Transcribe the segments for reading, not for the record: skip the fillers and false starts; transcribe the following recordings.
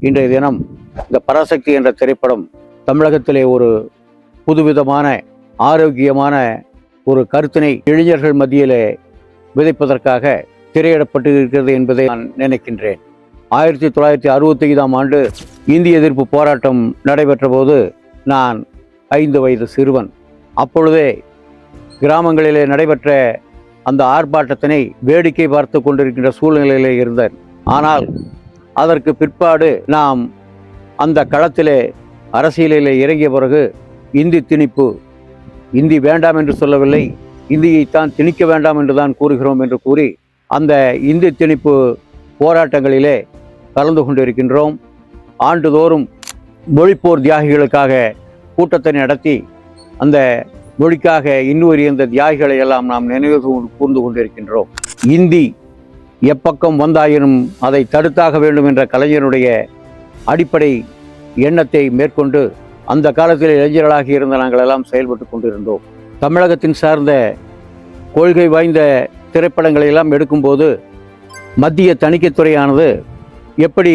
இன்றைய தினம் இந்த பராசக்தி என்ற திரைப்படம் தமிழகத்திலே ஒரு புதுவிதமான ஆரோக்கியமான ஒரு கருத்தினை இளைஞர்கள் மத்தியிலே விதைப்பதற்காக திரையிடப்பட்டு இருக்கிறது என்பதை நான் நினைக்கின்றேன். 1965ஆம் ஆண்டு இந்திய எதிர்ப்பு போராட்டம் நடைபெற்ற போது நான் 5 வயது சிறுவன். அப்பொழுதே கிராமங்களிலே நடைபெற்ற அந்த ஆர்ப்பாட்டத்தினை வேடிக்கை பார்த்து கொண்டிருக்கின்ற சூழ்நிலையிலே இருந்தேன். ஆனால் அதற்கு பிற்பாடு நாம் அந்த களத்திலே அரசியலிலே இறங்கிய பிறகு இந்தி திணிப்பு, இந்தி வேண்டாம் என்று சொல்லவில்லை, இந்தியைத்தான் திணிக்க வேண்டாம் என்று தான் கூறுகிறோம் என்று கூறி அந்த இந்தி திணிப்பு போராட்டங்களிலே கலந்து கொண்டிருக்கின்றோம். ஆண்டுதோறும் மொழிப்போர் தியாகிகளுக்காக கூட்டத்தை நடத்தி அந்த மொழிக்காக இன்னொரு இந்த தியாகிகளை எல்லாம் நாம் நினைவு கூர்ந்து கொண்டிருக்கின்றோம். இந்தி எப்பக்கம் வந்தாயினும் அதை தடுத்தாக வேண்டும் என்ற கலைஞருடைய அடிப்படை எண்ணத்தை மேற்கொண்டு அந்த காலத்தில் இளைஞர்களாக இருந்த நாங்கள் எல்லாம் செயல்பட்டு கொண்டிருந்தோம். தமிழகத்தின் சார்ந்த கொள்கை வாய்ந்த திரைப்படங்களை எல்லாம் எடுக்கும்போது மத்திய தணிக்கைத்துறையானது எப்படி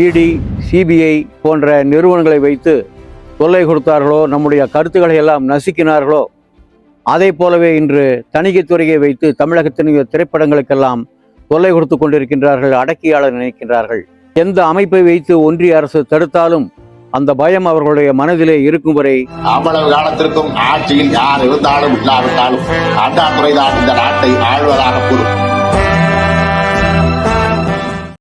இடி, சிபிஐ போன்ற நிறுவனங்களை வைத்து தொல்லை கொடுத்தார்களோ, நம்முடைய கருத்துக்களை எல்லாம் நசுக்கினார்களோ, அதே போலவே இன்று தணிக்கைத்துறையை வைத்து தமிழகத்தின் திரைப்படங்களுக்கெல்லாம் தொல்லை கொடுத்து கொண்டிருக்கின்றார்கள், அடக்கியாள நினைக்கின்றார்கள். எந்த அமைப்பை வைத்து ஒன்றிய அரசு தடுத்தாலும் அந்த பயம் அவர்களுடைய மனதிலே இருக்கும் வரை அவ்வளவு காலத்திற்கும் ஆட்சியில் யார் இருந்தாலும் இல்லாவிட்டாலும் அண்ணாதுரை தான் இந்த நாட்டை ஆழ்வதாக கூறும்.